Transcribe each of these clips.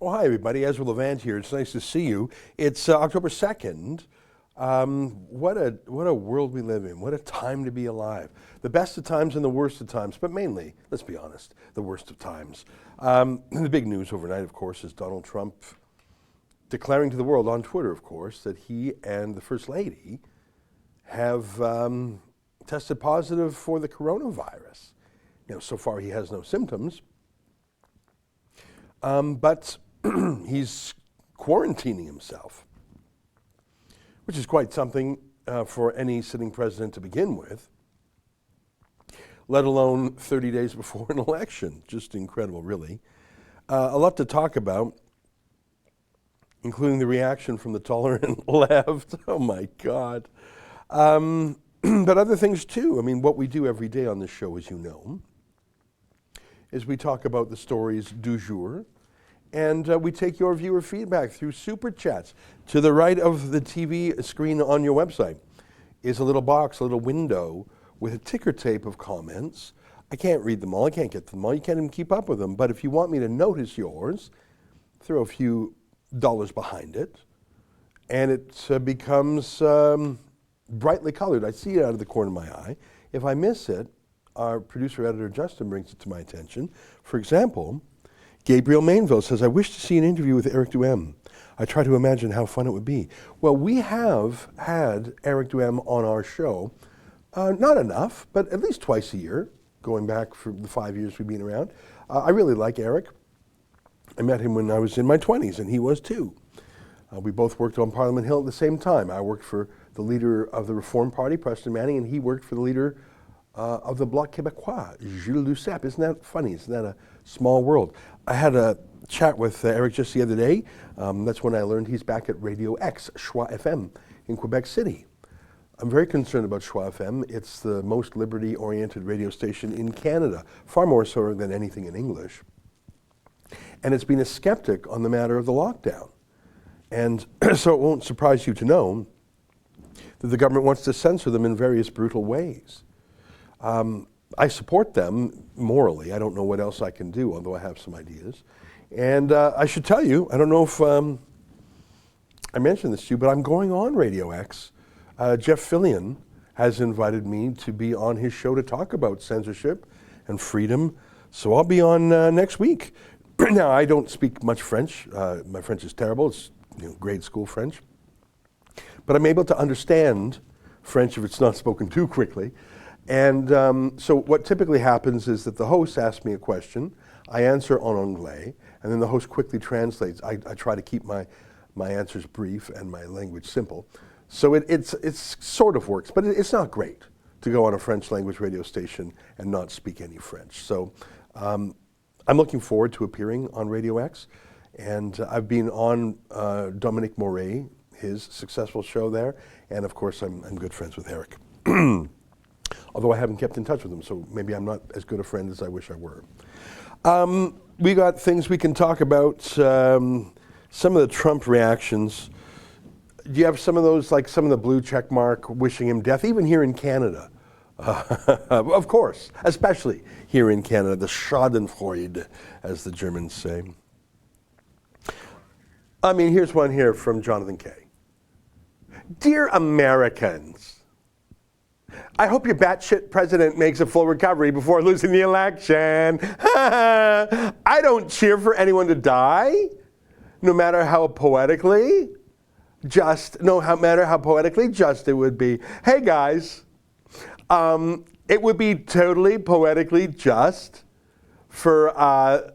Oh, hi, everybody. Ezra Levant here. It's nice to see you. It's October 2nd. What a world we live in. What a time to be alive. The best of times and the worst of times, but mainly, let's be honest, the worst of times. The big news overnight, of course, is Donald Trump declaring to the world on Twitter, of course, that he and the First Lady have tested positive for the coronavirus. You know, so far he has no symptoms, but he's quarantining himself, which is quite something for any sitting president to begin with, let alone 30 days before an election. Just incredible, really. A lot to talk about, including the reaction from the tolerant left. Oh my God. But other things too. I mean, what we do every day on this show, as you know, is we talk about the stories du jour, and we take your viewer feedback through Super Chats. To the right of the TV screen on your website is a little box, a little window with a ticker tape of comments. I can't read them all. I can't get them all. You can't even keep up with them. But if you want me to notice yours, throw a few dollars behind it, and it becomes brightly colored. I see it out of the corner of my eye. If I miss it, our producer-editor Justin brings it to my attention. For example, Gabriel Mainville says, I wish to see an interview with Eric Duhem. I try to imagine how fun it would be. Well, we have had Eric Duhem on our show, not enough, but at least twice a year, going back for the 5 years we've been around. I really like Eric. I met him when I was in my 20s, and he was too. We both worked on Parliament Hill at the same time. I worked for the leader of the Reform Party, Preston Manning, and he worked for the leader of the Bloc Québécois, Gilles Duceppe. Isn't that funny? Isn't that a small world? I had a chat with Eric just the other day. That's when I learned he's back at Radio X, Choix FM, in Quebec City. I'm very concerned about Choix FM. It's the most liberty-oriented radio station in Canada, far more so than anything in English. And it's been a skeptic on the matter of the lockdown. And so it won't surprise you to know that the government wants to censor them in various brutal ways. I support them morally. I don't know what else I can do, although I have some ideas. And I should tell you, I don't know if I mentioned this to you, but I'm going on Radio X. Jeff Fillion has invited me to be on his show to talk about censorship and freedom. So I'll be on next week. Now, I don't speak much French. My French is terrible. It's grade school French. But I'm able to understand French if it's not spoken too quickly. And so what typically happens is that the host asks me a question, I answer en anglais, and then the host quickly translates. I try to keep my answers brief and my language simple. So it's sort of works, but it's not great to go on a French language radio station and not speak any French. So I'm looking forward to appearing on Radio X, and I've been on Dominique Moret, his successful show there, and of course I'm good friends with Eric. Although I haven't kept in touch with him, so maybe I'm not as good a friend as I wish I were. We got things we can talk about, some of the Trump reactions. Do you have some of those, like some of the blue check mark wishing him death, even here in Canada? Of course, especially here in Canada, the Schadenfreude, as the Germans say. I mean, here's one here from Jonathan Kay. Dear Americans, I hope your batshit president makes a full recovery before losing the election. I don't cheer for anyone to die, no matter how poetically just it would be. Hey guys, it would be totally poetically just for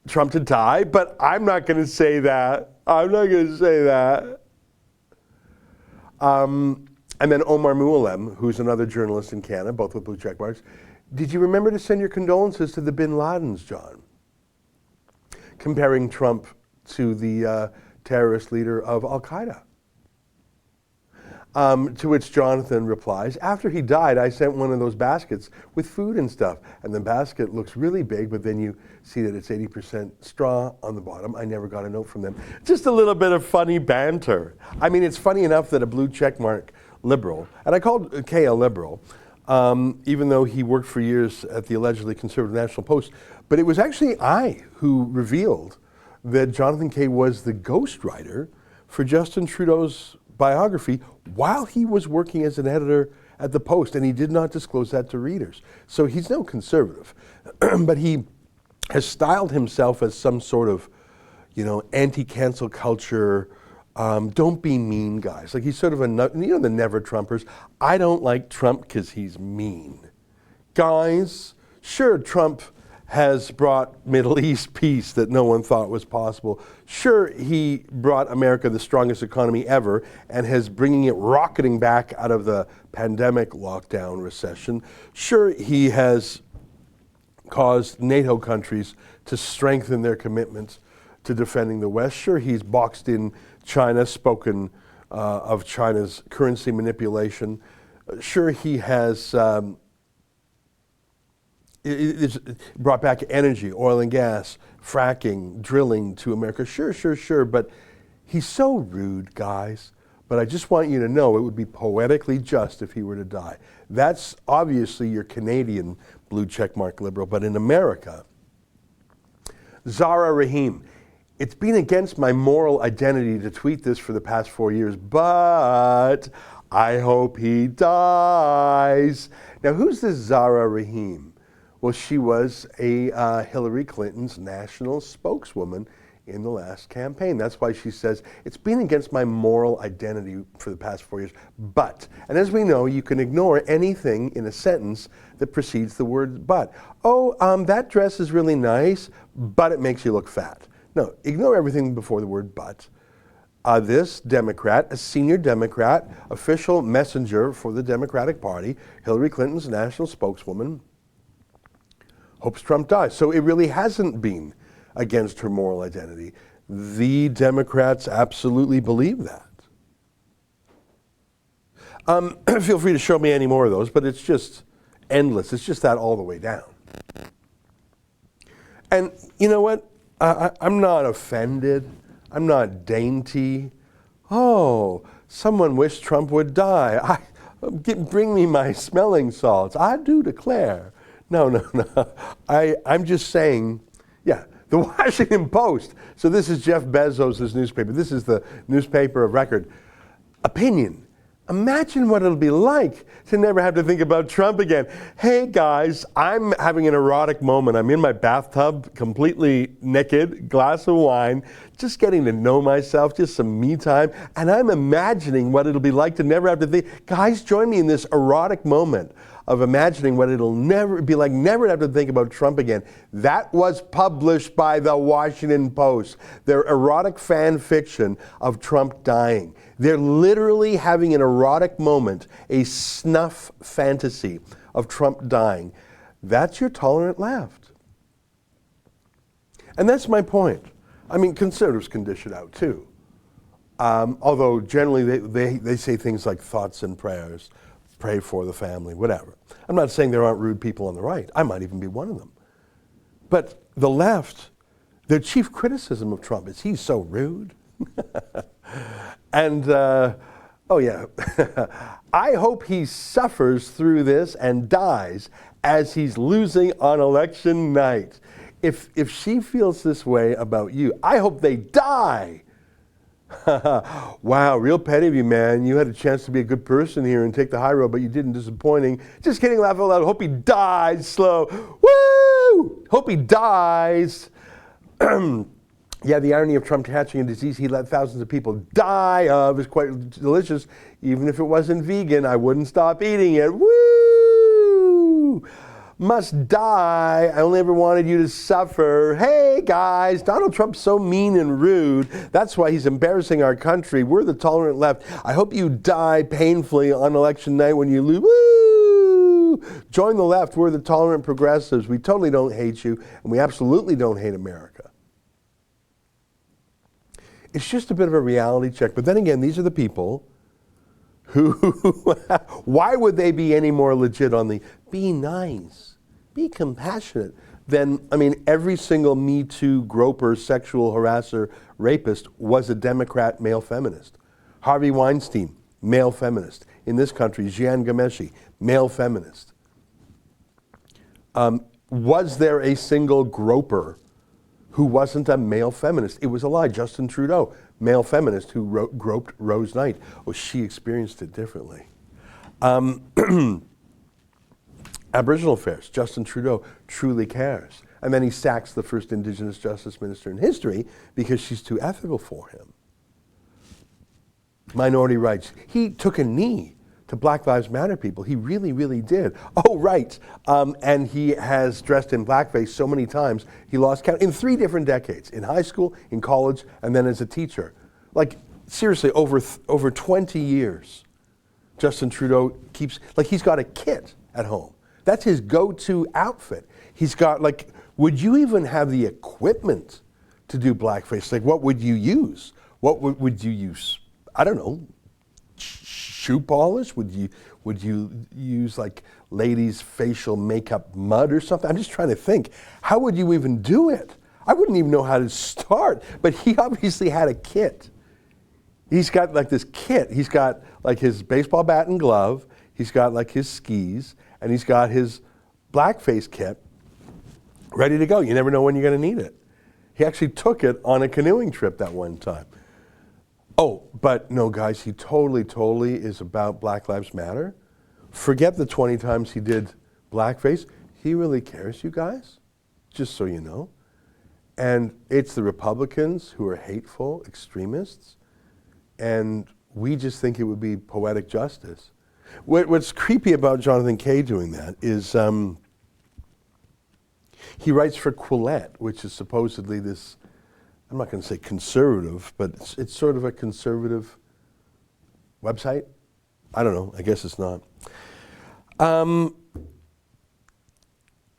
Trump to die, but I'm not going to say that. I'm not going to say that. And then Omar Moualem, who's another journalist in Canada, both with blue check marks. Did you remember to send your condolences to the Bin Ladens, John? Comparing Trump to the terrorist leader of Al-Qaeda. To which Jonathan replies, after he died, I sent one of those baskets with food and stuff. And the basket looks really big, but then you see that it's 80% straw on the bottom. I never got a note from them. Just a little bit of funny banter. I mean, it's funny enough that a blue checkmark liberal, and I called Kay a liberal, even though he worked for years at the allegedly conservative National Post, but it was actually I who revealed that Jonathan Kay was the ghostwriter for Justin Trudeau's biography while he was working as an editor at the Post, and he did not disclose that to readers. So he's no conservative, but he has styled himself as some sort of, anti-cancel culture, don't be mean guys. Like he's sort of the never Trumpers. I don't like Trump because he's mean. Guys, sure, Trump has brought Middle East peace that no one thought was possible. Sure, he brought America the strongest economy ever and has bringing it rocketing back out of the pandemic lockdown recession. Sure, he has caused NATO countries to strengthen their commitment to defending the West. Sure, he's boxed in China, spoken of China's currency manipulation. Sure, he has it's brought back energy, oil and gas, fracking, drilling to America. Sure, but he's so rude, guys. But I just want you to know it would be poetically just if he were to die. That's obviously your Canadian blue checkmark liberal, but in America, Zara Rahim, it's been against my moral identity to tweet this for the past 4 years, but I hope he dies. Now, who's this Zara Rahim? Well, she was a Hillary Clinton's national spokeswoman in the last campaign. That's why she says, it's been against my moral identity for the past 4 years, but. And as we know, you can ignore anything in a sentence that precedes the word but. Oh, that dress is really nice, but it makes you look fat. No, ignore everything before the word but. This Democrat, a senior Democrat, official messenger for the Democratic Party, Hillary Clinton's national spokeswoman, hopes Trump dies. So it really hasn't been against her moral identity. The Democrats absolutely believe that. Feel free to show me any more of those, but it's just endless. It's just that all the way down. And you know what? I'm not offended. I'm not dainty. Oh, someone wished Trump would die. Bring me my smelling salts. I do declare. No. I'm just saying, yeah, the Washington Post. So this is Jeff Bezos' newspaper. This is the newspaper of record. Opinion. Imagine what it'll be like to never have to think about Trump again. Hey guys, I'm having an erotic moment. I'm in my bathtub, completely naked, glass of wine, just getting to know myself, just some me time. And I'm imagining what it'll be like to never have to think. Guys, join me in this erotic moment of imagining what it'll never be like, never have to think about Trump again. That was published by the Washington Post. Their erotic fan fiction of Trump dying. They're literally having an erotic moment, a snuff fantasy of Trump dying. That's your tolerant left. And that's my point. I mean, conservatives can dish it out too. Although generally they say things like thoughts and prayers, pray for the family, whatever. I'm not saying there aren't rude people on the right. I might even be one of them. But the left, their chief criticism of Trump is he's so rude. And, oh yeah, I hope he suffers through this and dies as he's losing on election night. If she feels this way about you, I hope they die. Wow, real petty of you, man. You had a chance to be a good person here and take the high road, but you didn't. Disappointing. Just kidding, laugh out loud. Hope he dies slow. Woo! Hope he dies. Yeah, the irony of Trump catching a disease he let thousands of people die of is quite delicious. Even if it wasn't vegan, I wouldn't stop eating it. Woo! Must die. I only ever wanted you to suffer. Hey, guys, Donald Trump's so mean and rude. That's why he's embarrassing our country. We're the tolerant left. I hope you die painfully on election night when you lose. Woo! Join the left. We're the tolerant progressives. We totally don't hate you, and we absolutely don't hate America. It's just a bit of a reality check. But then again, these are the people who, why would they be any more legit on the be nice, be compassionate than, I mean, every single Me Too groper, sexual harasser, rapist was a Democrat male feminist. Harvey Weinstein, male feminist. In this country, Jian Ghomeshi, male feminist. Was there a single groper who wasn't a male feminist. It was a lie. Justin Trudeau, male feminist who groped Rose Knight. Oh, she experienced it differently. Aboriginal affairs, Justin Trudeau truly cares. And then he sacks the first Indigenous Justice Minister in history because she's too ethical for him. Minority rights. He took a knee to Black Lives Matter people. He really, really did. Oh, right. And he has dressed in blackface so many times, he lost count in 3 different decades, in high school, in college, and then as a teacher. Like, seriously, over 20 years, Justin Trudeau keeps, like, he's got a kit at home. That's his go-to outfit. He's got, like, would you even have the equipment to do blackface? Like, what would you use? What would you use? I don't know. Shoe polish? Would you use like ladies' facial makeup mud or something? I'm just trying to think. How would you even do it? I wouldn't even know how to start. But he obviously had a kit. He's got like this kit. He's got like his baseball bat and glove. He's got like his skis, and he's got his blackface kit ready to go. You never know when you're going to need it. He actually took it on a canoeing trip that one time. Oh, but no, guys, he totally is about Black Lives Matter. Forget the 20 times he did blackface. He really cares, you guys, just so you know. And it's the Republicans who are hateful extremists, and we just think it would be poetic justice. What's creepy about Jonathan Kay doing that is he writes for Quillette, which is supposedly this, I'm not going to say conservative, but it's sort of a conservative website. I don't know. I guess it's not.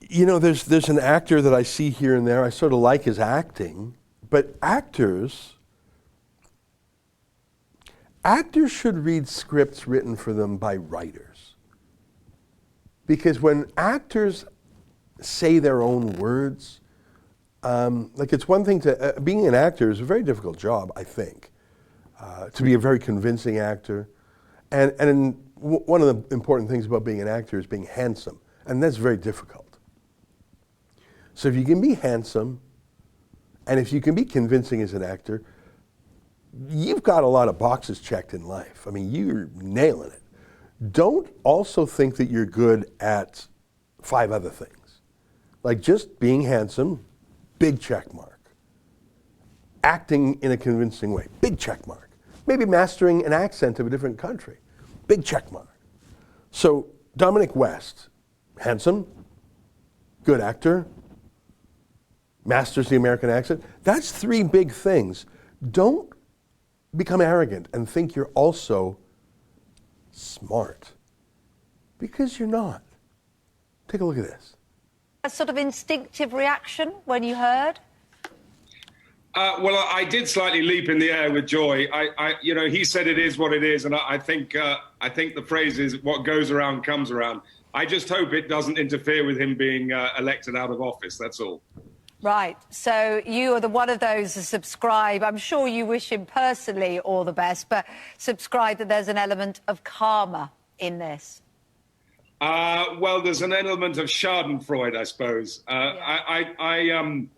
You know, there's an actor that I see here and there. I sort of like his acting, but actors should read scripts written for them by writers. Because when actors say their own words, like it's one thing to, being an actor is a very difficult job, I think, to be a very convincing actor. And one of the important things about being an actor is being handsome, and that's very difficult. So if you can be handsome, and if you can be convincing as an actor, you've got a lot of boxes checked in life. I mean, you're nailing it. Don't also think that you're good at 5 other things. Like just being handsome, big check mark. Acting in a convincing way, big check mark. Maybe mastering an accent of a different country, big check mark. So Dominic West, handsome, good actor, masters the American accent. That's 3 big things. Don't become arrogant and think you're also smart, because you're not. Take a look at this. A sort of instinctive reaction when you heard? Well, I did slightly leap in the air with joy. You know, he said it is what it is, and I think the phrase is "what goes around comes around." I just hope it doesn't interfere with him being elected out of office. That's all. Right. So you are one of those who subscribe. I'm sure you wish him personally all the best, but subscribe that there's an element of karma in this. Well, there's an element of Schadenfreude, I suppose. I'm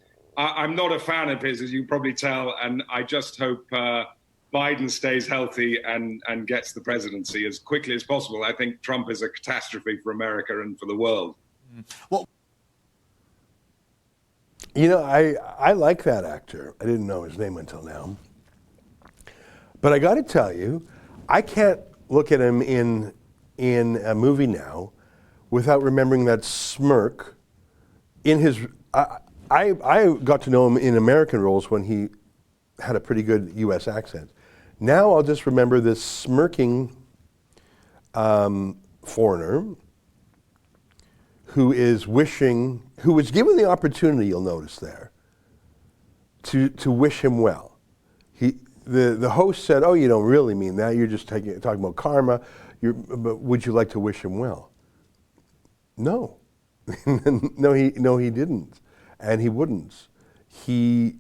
not a fan of his, as you probably tell, and I just hope Biden stays healthy and gets the presidency as quickly as possible. I think Trump is a catastrophe for America and for the world. Well, you know, I like that actor. I didn't know his name until now. But I got to tell you, I can't look at him in a movie now without remembering that smirk in his... I got to know him in American roles when he had a pretty good U.S. accent. Now I'll just remember this smirking foreigner who was given the opportunity, you'll notice there, to wish him well. The host said, "Oh, you don't really mean that. You're just talking about karma. But would you like to wish him well?" No, no, he didn't, and he wouldn't. He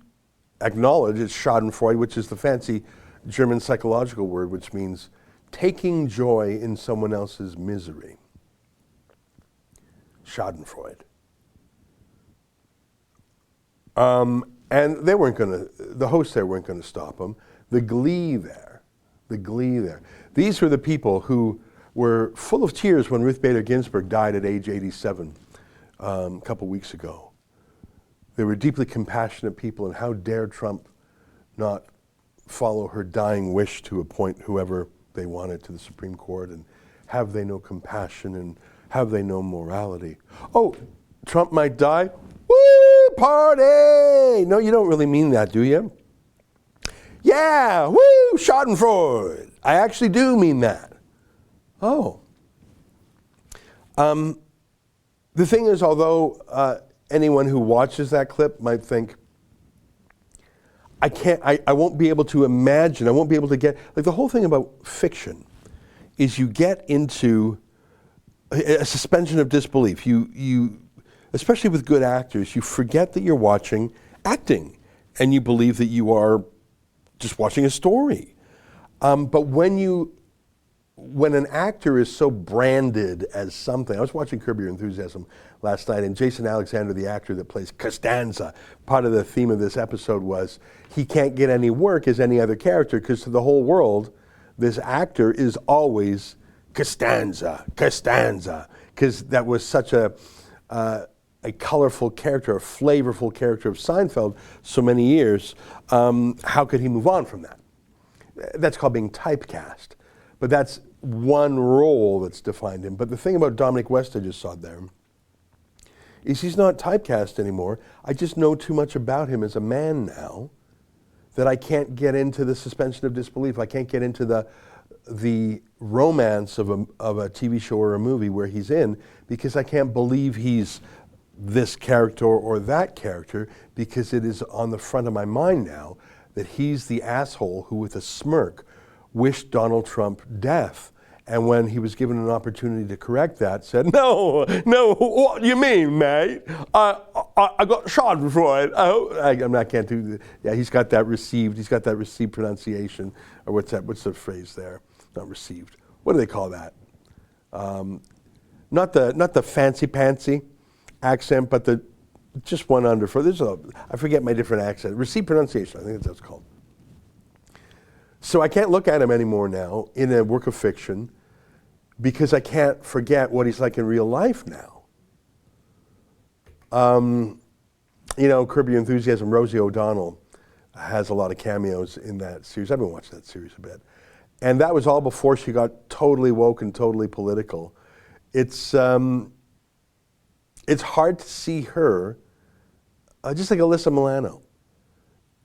acknowledged it's Schadenfreude, which is the fancy German psychological word, which means taking joy in someone else's misery. Schadenfreude. And they weren't going to, the hosts there weren't going to stop him. The glee there. These were the people who were full of tears when Ruth Bader Ginsburg died at age 87 a couple weeks ago. They were deeply compassionate people, and how dare Trump not follow her dying wish to appoint whoever they wanted to the Supreme Court, and have they no compassion, and have they no morality? Oh, Trump might die? Woo, party! No, you don't really mean that, do you? Yeah, woo, Schadenfreude. I actually do mean that. Oh. The thing is, although anyone who watches that clip might think, I won't be able to imagine, I won't be able to get, like the whole thing about fiction is you get into a suspension of disbelief. You, especially with good actors, you forget that you're watching acting and you believe that you are just watching a story. But when an actor is so branded as something, I was watching Curb Your Enthusiasm last night, and Jason Alexander, the actor that plays Costanza, part of the theme of this episode was he can't get any work as any other character because to the whole world, this actor is always Costanza, because that was such a colorful character, a flavorful character of Seinfeld so many years. How could he move on from that? That's called being typecast. But that's one role that's defined him. But the thing about Dominic West I just saw there is he's not typecast anymore. I just know too much about him as a man now that I can't get into the suspension of disbelief. I can't get into the romance of a TV show or a movie where he's in, because I can't believe he's this character or that character, because it is on the front of my mind now that he's the asshole who with a smirk wished Donald Trump death. And when he was given an opportunity to correct that, said, no, what do you mean, mate? I got Schadenfreude. I can't do that. Yeah, he's got that received pronunciation. Or what's the phrase there? Not received. What do they call that? Not the fancy-pantsy accent, but the just one under. I forget my different accent. Received pronunciation, I think that's what it's called. So I can't look at him anymore now in a work of fiction because I can't forget what he's like in real life now. Curb Your Enthusiasm, Rosie O'Donnell has a lot of cameos in that series. I've been watching that series a bit. And that was all before she got totally woke and totally political. It's hard to see her, just like Alyssa Milano.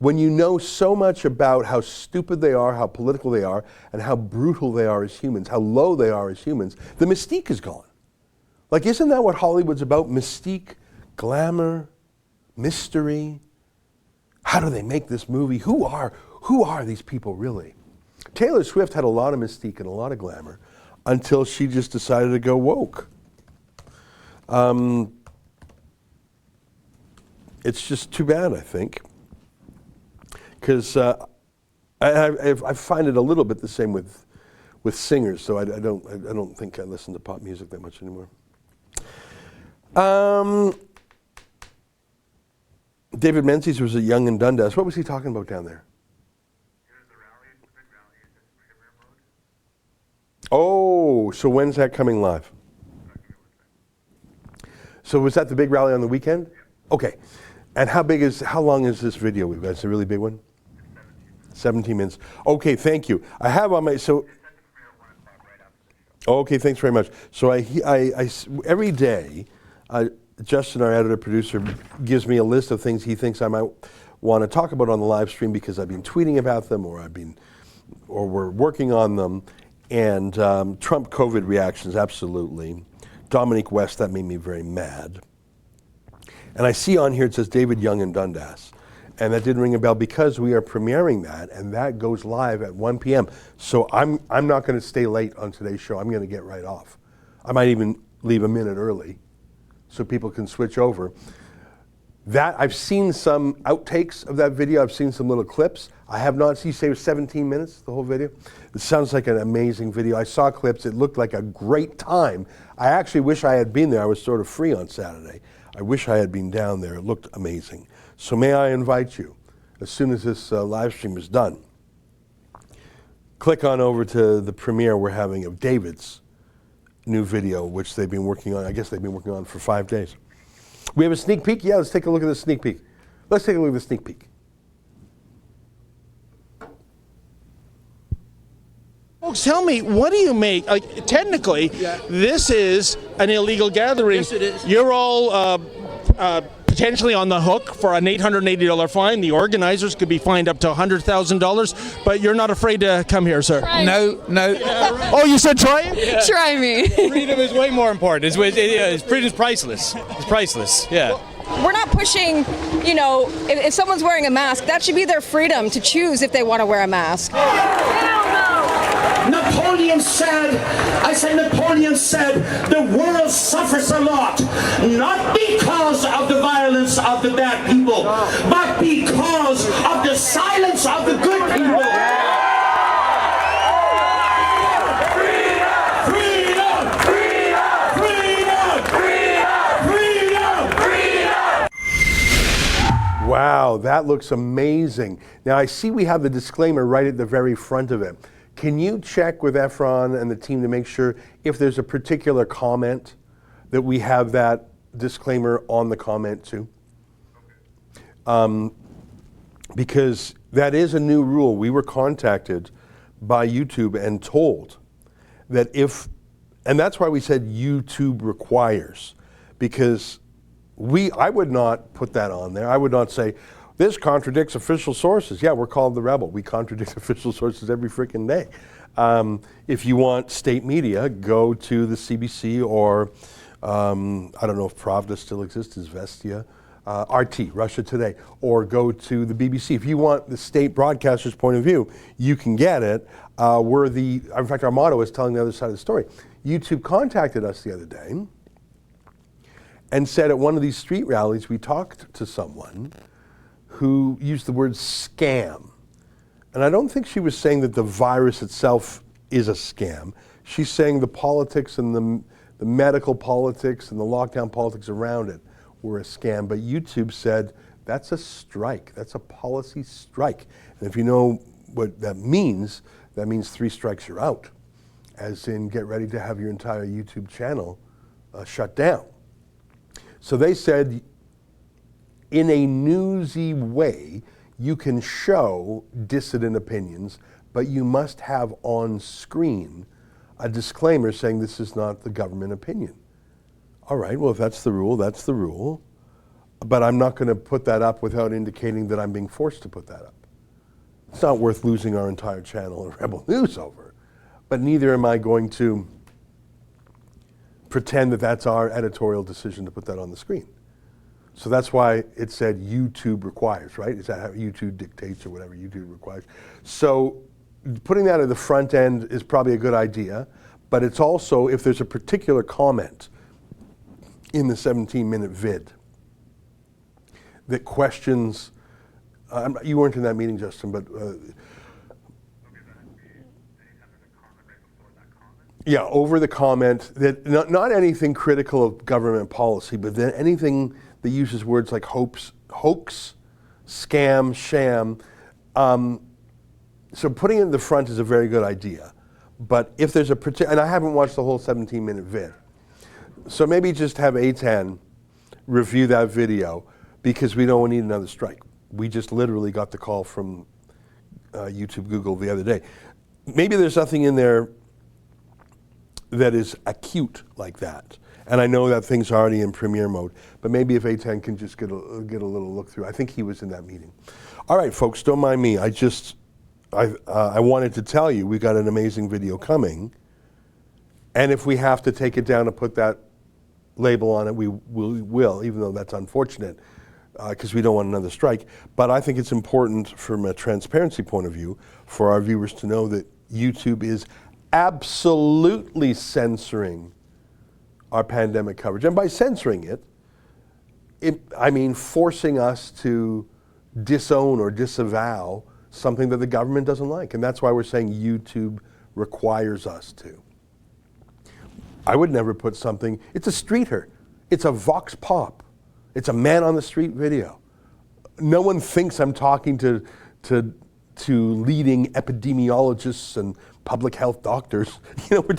When you know so much about how stupid they are, how political they are, and how brutal they are as humans, how low they are as humans, the mystique is gone. Like, isn't that what Hollywood's about? Mystique, glamour, mystery. How do they make this movie? Who are these people really? Taylor Swift had a lot of mystique and a lot of glamour until she just decided to go woke. It's just too bad, I think. Because I find it a little bit the same with singers, so I don't think I listen to pop music that much anymore. David Menzies was at Young and Dundas. What was he talking about down there? The big rally is in Premier Mode. Oh, so when's that coming live? So was that the big rally on the weekend? Yeah. Okay. And how long is this video we've got? It's a really big one? 17 minutes. Okay, thank you. I have on my, so. Okay, thanks very much. So I every day, Justin, our editor-producer, gives me a list of things he thinks I might want to talk about on the live stream because I've been tweeting about them or we're working on them. And Trump COVID reactions, absolutely. Dominic West, that made me very mad. And I see on here it says David Young and Dundas. And that didn't ring a bell because we are premiering that, and that goes live at 1 p.m. So I'm not going to stay late on today's show. I'm going to get right off. I might even leave a minute early so people can switch over. That I've seen some outtakes of that video. I've seen some little clips. I have not seen, say, it was 17 minutes, the whole video. It sounds like an amazing video. I saw clips. It looked like a great time. I actually wish I had been there. I was sort of free on Saturday. I wish I had been down there. It looked amazing. So may I invite you, as soon as this live stream is done, click on over to the premiere we're having of David's new video, which they've been working on. I guess they've been working on for 5 days. We have a sneak peek? Yeah, let's take a look at the sneak peek. Let's take a look at the sneak peek. Folks, tell me, what do you make? Like, technically, this is an illegal gathering. Yes, it is. You're all potentially on the hook for an $880 fine. The organizers could be fined up to $100,000, but you're not afraid to come here, sir. No. Oh, you said try it? Yeah. Try me. Freedom is way more important. Freedom is priceless. It's priceless. Yeah. We're not pushing, you know, if someone's wearing a mask, that should be their freedom to choose if they want to wear a mask. Napoleon said, the world suffers a lot, not because of the violence of the bad people, but because of the silence of the good people. Wow, that looks amazing. Now I see we have the disclaimer right at the very front of it. Can you check with Efron and the team to make sure if there's a particular comment that we have that disclaimer on the comment too? Because that is a new rule. We were contacted by YouTube and told that and that's why we said YouTube requires, because I would not put that on there. I would not say, this contradicts official sources. Yeah, we're called the Rebel. We contradict official sources every freaking day. If you want state media, go to the CBC or, I don't know if Pravda still exists, Izvestia, RT, Russia Today, or go to the BBC. If you want the state broadcaster's point of view, you can get it. In fact, our motto is telling the other side of the story. YouTube contacted us the other day and said at one of these street rallies, we talked to someone who used the word scam. And I don't think she was saying that the virus itself is a scam. She's saying the politics and the medical politics and the lockdown politics around it were a scam. But YouTube said, that's a strike. That's a policy strike. And if you know what that means 3 strikes you're out. As in, get ready to have your entire YouTube channel shut down. So they said, in a newsy way, you can show dissident opinions, but you must have on screen a disclaimer saying this is not the government opinion. All right, well, if that's the rule, that's the rule. But I'm not going to put that up without indicating that I'm being forced to put that up. It's not worth losing our entire channel of Rebel News over. But neither am I going to pretend that that's our editorial decision to put that on the screen. So that's why it said YouTube requires, right? Is that how YouTube dictates or whatever YouTube requires? So putting that at the front end is probably a good idea, but it's also, if there's a particular comment in the 17-minute vid that questions, you weren't in that meeting, Justin, but yeah, over the comment, that not anything critical of government policy, but then anything that uses words like hoax, scam, sham. So putting it in the front is a very good idea. But if there's a particular, and I haven't watched the whole 17-minute vid, so maybe just have A10 review that video, because we don't need another strike. We just literally got the call from YouTube, Google the other day. Maybe there's nothing in there that is acute like that. And I know that thing's already in premiere mode, but maybe if A10 can just get a little look through. I think he was in that meeting. All right, folks, don't mind me. I wanted to tell you we got an amazing video coming, and if we have to take it down and put that label on it, we will, even though that's unfortunate, because we don't want another strike. But I think it's important from a transparency point of view for our viewers to know that YouTube is absolutely censoring our pandemic coverage. And by censoring it, I mean forcing us to disown or disavow something that the government doesn't like. And that's why we're saying YouTube requires us to. I would never put something, it's a streeter, it's a vox pop, it's a man on the street video. no one thinks I'm talking to leading epidemiologists and public health doctors. You know, we're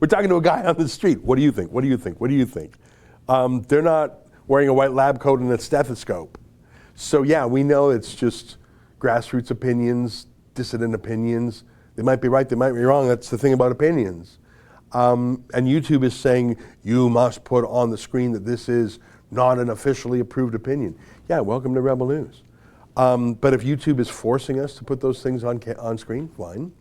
talking to a guy on the street. What do you think? What do you think? What do you think? They're not wearing a white lab coat and a stethoscope. So yeah, we know it's just grassroots opinions, dissident opinions. They might be right, they might be wrong. That's the thing about opinions. And YouTube is saying you must put on the screen that this is not an officially approved opinion. Yeah, welcome to Rebel News. But if YouTube is forcing us to put those things on screen, fine.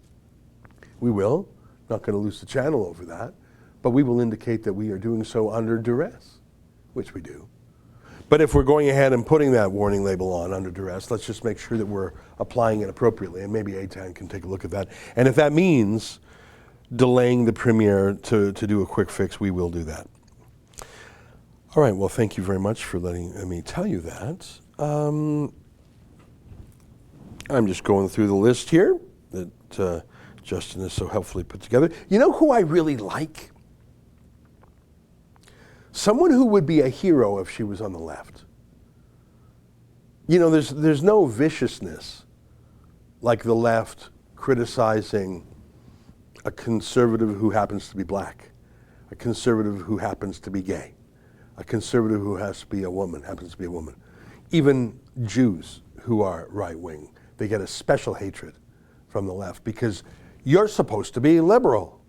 We will. Not going to lose the channel over that. But we will indicate that we are doing so under duress, which we do. But if we're going ahead and putting that warning label on under duress, let's just make sure that we're applying it appropriately. And maybe A-Town can take a look at that. And if that means delaying the premiere to do a quick fix, we will do that. All right, well, thank you very much for letting me tell you that. I'm just going through the list here that Justin has so helpfully put together. You know who I really like? Someone who would be a hero if she was on the left. You know, there's no viciousness like the left criticizing a conservative who happens to be black, a conservative who happens to be gay, a conservative who happens to be a woman. Even Jews who are right-wing, they get a special hatred from the left because you're supposed to be liberal.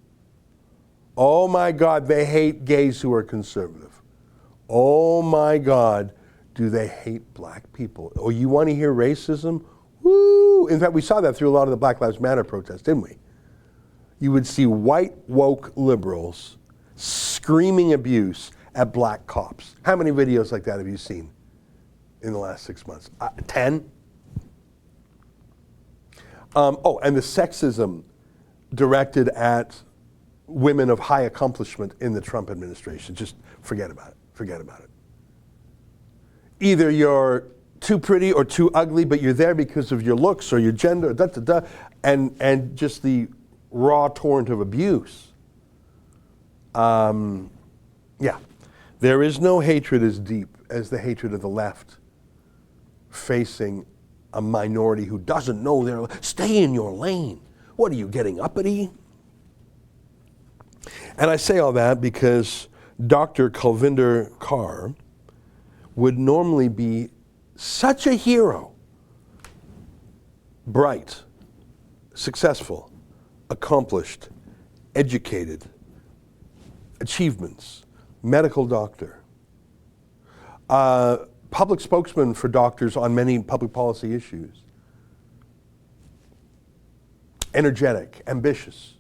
Oh my God, they hate gays who are conservative. Oh my God, do they hate black people? Oh, you want to hear racism? Woo! In fact, we saw that through a lot of the Black Lives Matter protests, didn't we? You would see white woke liberals screaming abuse at black cops. How many videos like that have you seen in the last 6 months? 10? And the sexism directed at women of high accomplishment in the Trump administration. Just forget about it. Forget about it. Either you're too pretty or too ugly, but you're there because of your looks or your gender, and just the raw torrent of abuse. Yeah, there is no hatred as deep as the hatred of the left facing a minority who doesn't know stay in your lane. What are you, getting uppity? And I say all that because Dr. Kulvinder Kaur would normally be such a hero, bright, successful, accomplished, educated, achievements, medical doctor, public spokesman for doctors on many public policy issues, energetic, ambitious,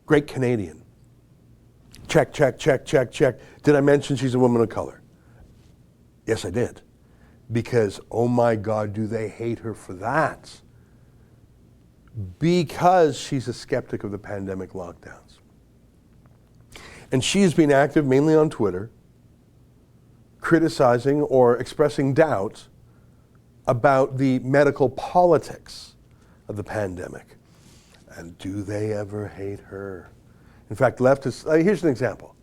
great Canadian. Check, check, check, check, check. Did I mention she's a woman of color? Yes, I did. Because, oh my God, do they hate her for that? Because she's a skeptic of the pandemic lockdowns. And she's been active mainly on Twitter, criticizing or expressing doubt about the medical politics of the pandemic. And do they ever hate her? In fact, leftists, here's an example.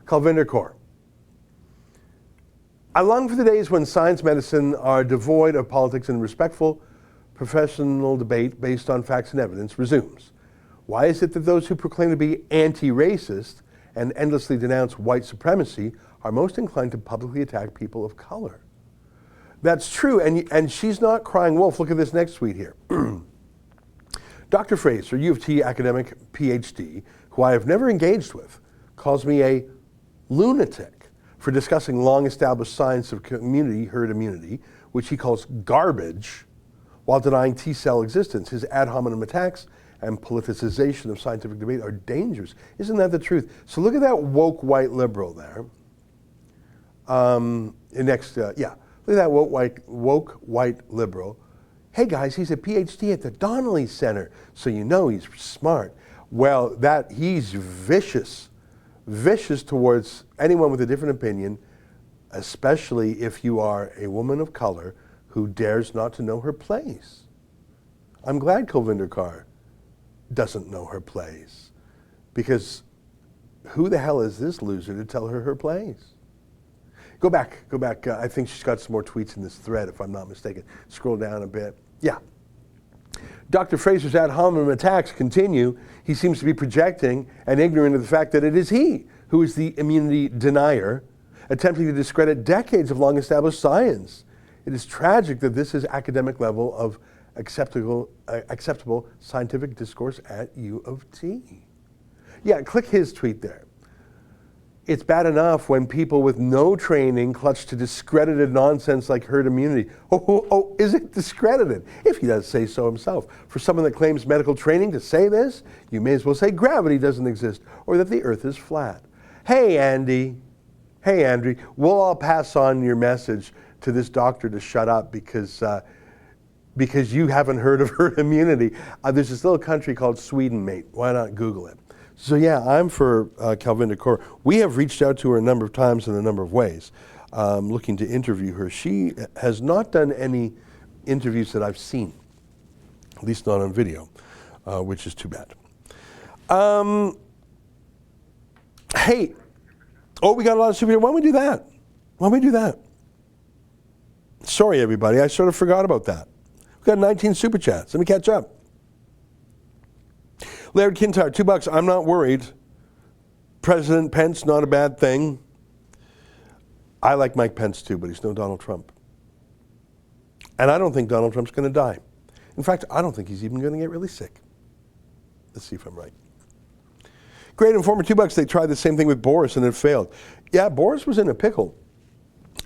Kulvinder Kaur. I long for the days when science medicine are devoid of politics and respectful professional debate based on facts and evidence resumes. Why is it that those who proclaim to be anti-racist and endlessly denounce white supremacy are most inclined to publicly attack people of color? That's true, and she's not crying wolf. Look at this next tweet here. Dr. Fraser, U of T academic PhD, who I have never engaged with, calls me a lunatic for discussing long-established science of community herd immunity, which he calls garbage, while denying T-cell existence. His ad hominem attacks and politicization of scientific debate are dangerous. Isn't that the truth? So look at that woke white liberal there. Look at that woke white liberal. Hey guys, he's a PhD at the Donnelly Center, so you know he's smart. Well, he's vicious towards anyone with a different opinion, especially if you are a woman of color who dares not to know her place. I'm glad Kulvinder Kaur doesn't know her place, because who the hell is this loser to tell her her place? Go back. I think she's got some more tweets in this thread, if I'm not mistaken. Scroll down a bit. Yeah. Dr. Fraser's ad hominem attacks continue. He seems to be projecting and ignorant of the fact that it is he who is the immunity denier, attempting to discredit decades of long-established science. It is tragic that this is academic level of acceptable scientific discourse at U of T. Yeah, click his tweet there. It's bad enough when people with no training clutch to discredited nonsense like herd immunity. Oh, is it discredited? If he does say so himself. For someone that claims medical training to say this, you may as well say gravity doesn't exist or that the earth is flat. Hey, Andy. Hey, Andrew. We'll all pass on your message to this doctor to shut up because you haven't heard of herd immunity. There's this little country called Sweden, mate. Why not Google it? So yeah, I'm for Calvinda Kaur. We have reached out to her a number of times in a number of ways, looking to interview her. She has not done any interviews that I've seen, at least not on video, which is too bad. Hey, we got a lot of super. Why don't we do that? Sorry, everybody, I sort of forgot about that. We've got 19 super chats. Let me catch up. Laird Kintyre, $2. I'm not worried. President Pence, not a bad thing. I like Mike Pence too, but he's no Donald Trump. And I don't think Donald Trump's going to die. In fact, I don't think he's even going to get really sick. Let's see if I'm right. Great Informer, $2. They tried the same thing with Boris and it failed. Yeah, Boris was in a pickle.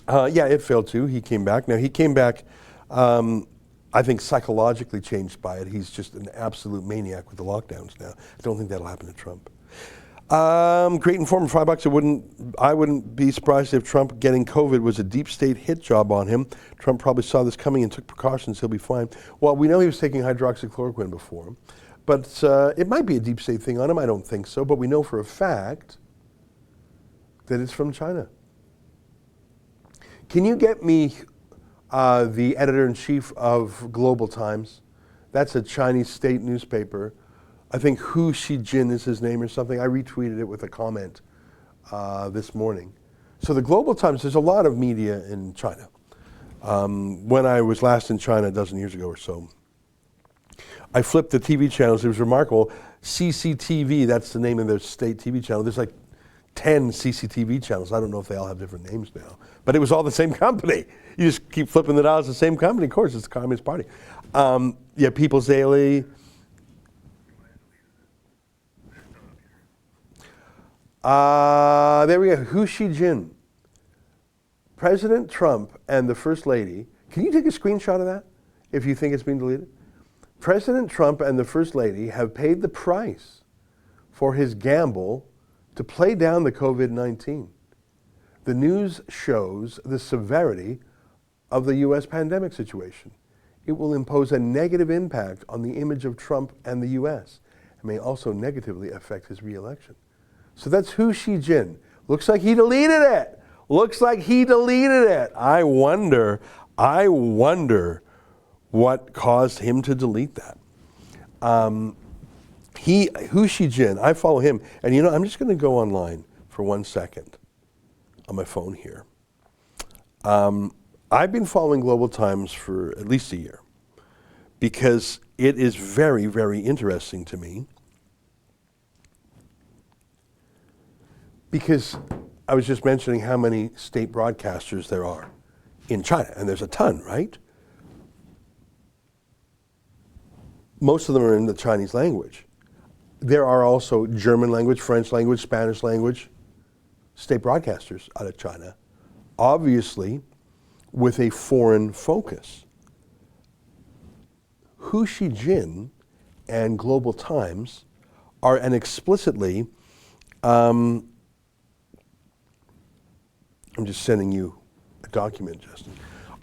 Yeah, it failed too. He came back. Now, he came back, I think, psychologically changed by it. He's just an absolute maniac with the lockdowns now. I don't think that'll happen to Trump. Great Informer, $5. I wouldn't be surprised if Trump getting COVID was a deep state hit job on him. Trump probably saw this coming and took precautions. He'll be fine. Well, we know he was taking hydroxychloroquine before, but it might be a deep state thing on him. I don't think so, but we know for a fact that it's from China. Can you get me the editor-in-chief of Global Times? That's a Chinese state newspaper. I think Hu Xijin is his name or something. I retweeted it with a comment this morning. So the Global Times, there's a lot of media in China. When I was last in China a dozen years ago or so, I flipped the TV channels. It was remarkable. CCTV, that's the name of their state TV channel. There's like 10 CCTV channels. I don't know if they all have different names now, but it was all the same company. You just keep flipping the dials, the same company. Of course, it's the Communist Party. Yeah, People's Daily. There we go. Hu Xijin. President Trump and the First Lady. Can you take a screenshot of that if you think it's been deleted? President Trump and the First Lady have paid the price for his gamble to play down the COVID-19. The news shows the severity of the U.S. pandemic situation. It will impose a negative impact on the image of Trump and the U.S. and may also negatively affect his re-election. So that's Hu Xijin. Looks like he deleted it. I wonder what caused him to delete that. Hu Xijin, I follow him. And I'm just going to go online for 1 second on my phone here. I've been following Global Times for at least a year because it is very, very interesting to me. Because I was just mentioning how many state broadcasters there are in China, and there's a ton, right? Most of them are in the Chinese language. There are also German language, French language, Spanish language state broadcasters out of China, obviously with a foreign focus. Hu Xijin and Global Times are an explicitly, I'm just sending you a document, Justin,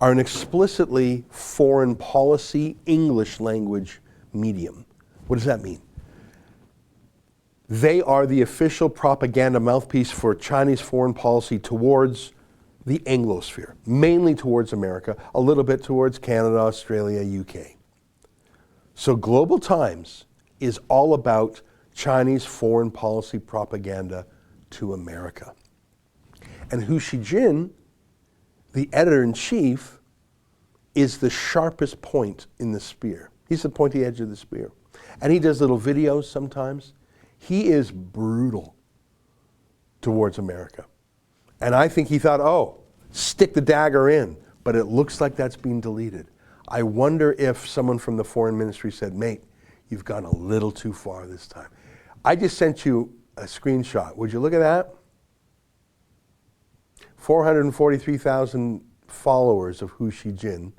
are an explicitly foreign policy English language medium. What does that mean? They are the official propaganda mouthpiece for Chinese foreign policy towards the Anglosphere, mainly towards America, a little bit towards Canada, Australia, UK. So Global Times is all about Chinese foreign policy propaganda to America. And Hu Xijin the editor-in-chief is the sharpest point in the spear. He's the pointy edge of the spear. And he does little videos sometimes. He is brutal towards America. And I think he thought, oh, stick the dagger in. But it looks like that's being deleted. I wonder if someone from the foreign ministry said, mate, you've gone a little too far this time. I just sent you a screenshot. Would you look at that? 443,000 followers of Hu Xijin.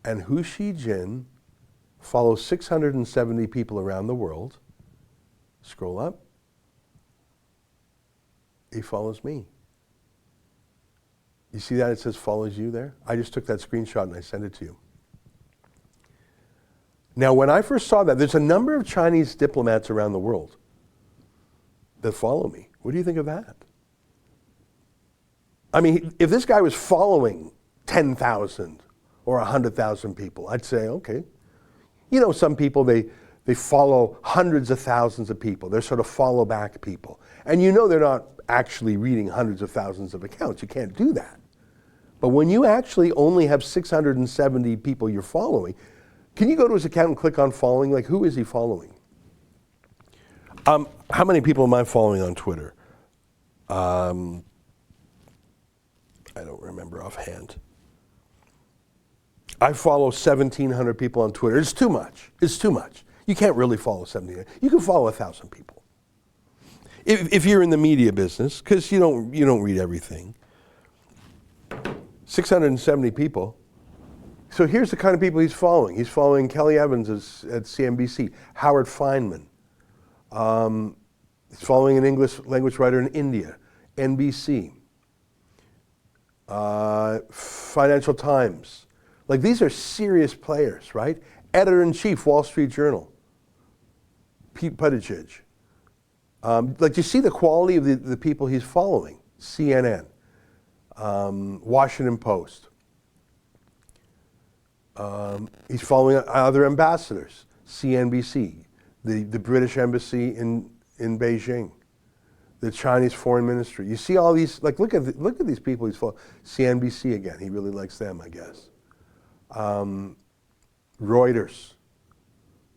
And Hu Xijin follows 670 people around the world. Scroll up. He follows me. You see that? It says follows you there. I just took that screenshot and I sent it to you. Now, when I first saw that, there's a number of Chinese diplomats around the world that follow me. What do you think of that? I mean, if this guy was following 10,000 or 100,000 people, I'd say, okay. You know, some people, they follow hundreds of thousands of people. They're sort of follow back people. And you know they're not actually reading hundreds of thousands of accounts. You can't do that. But when you actually only have 670 people you're following, can you go to his account and click on following? Like, who is he following? How many people am I following on Twitter? I don't remember offhand. I follow 1,700 people on Twitter. It's too much. It's too much. You can't really follow 1,700. You can follow 1,000 people. If you're in the media business, because you don't read everything. 670 people. So here's the kind of people he's following. He's following Kelly Evans at CNBC, Howard Feynman. He's following an English language writer in India, NBC. Financial Times. Like, these are serious players, right? Editor-in-chief, Wall Street Journal, Pete Buttigieg. Like, you see the quality of the people he's following. CNN, Washington Post. He's following other ambassadors, CNBC, the British Embassy in Beijing, the Chinese Foreign Ministry. You see all these, like, look at these people he's following. CNBC again, he really likes them, I guess. Reuters.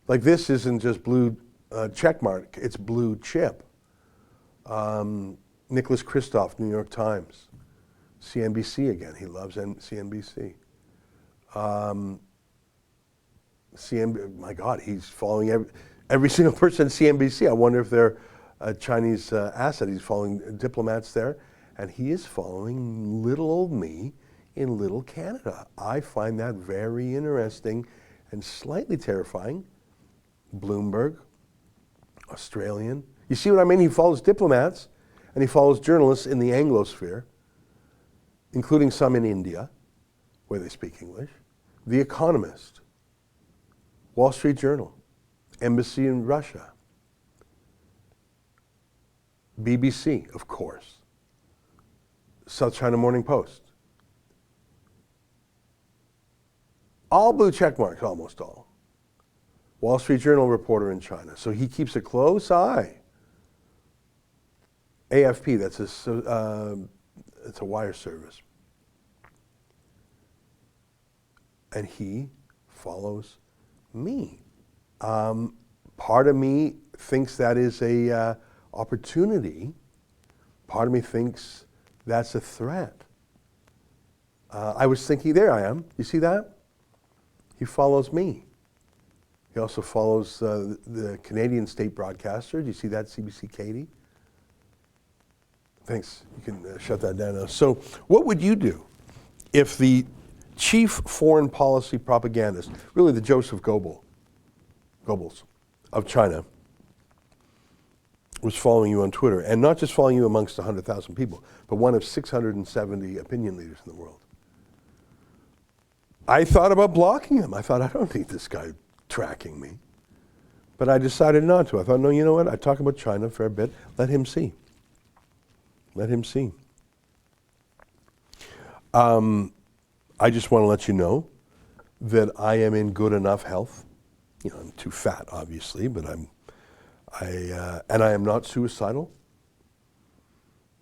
Like, this isn't just blue checkmark, it's blue chip. Nicholas Kristof, New York Times. CNBC again, he loves CNBC. My God, he's following every single person at CNBC. I wonder if they're a Chinese asset. He's following diplomats there, and he is following little old me in little Canada. I find that very interesting and slightly terrifying. Bloomberg, Australian. You see what I mean? He follows diplomats, and he follows journalists in the Anglosphere, including some in India, where they speak English. The Economist, Wall Street Journal, Embassy in Russia, BBC, of course, South China Morning Post. All blue check marks, almost all. Wall Street Journal reporter in China. So he keeps a close eye. AFP, it's a wire service. And he follows me. Part of me thinks that is a opportunity. Part of me thinks that's a threat. I was thinking, there I am. You see that? He follows me. He also follows the Canadian state broadcaster. Do you see that, CBC Katie? Thanks. You can shut that down now. So what would you do if the chief foreign policy propagandist, really the Joseph Goebbels of China, was following you on Twitter, and not just following you amongst 100,000 people, but one of 670 opinion leaders in the world? I thought about blocking him. I thought, I don't need this guy tracking me. But I decided not to. I thought, no, you know what? I talk about China a fair bit. Let him see. Let him see. I just want to let you know that I am in good enough health. You know, I'm too fat, obviously, but I am not suicidal.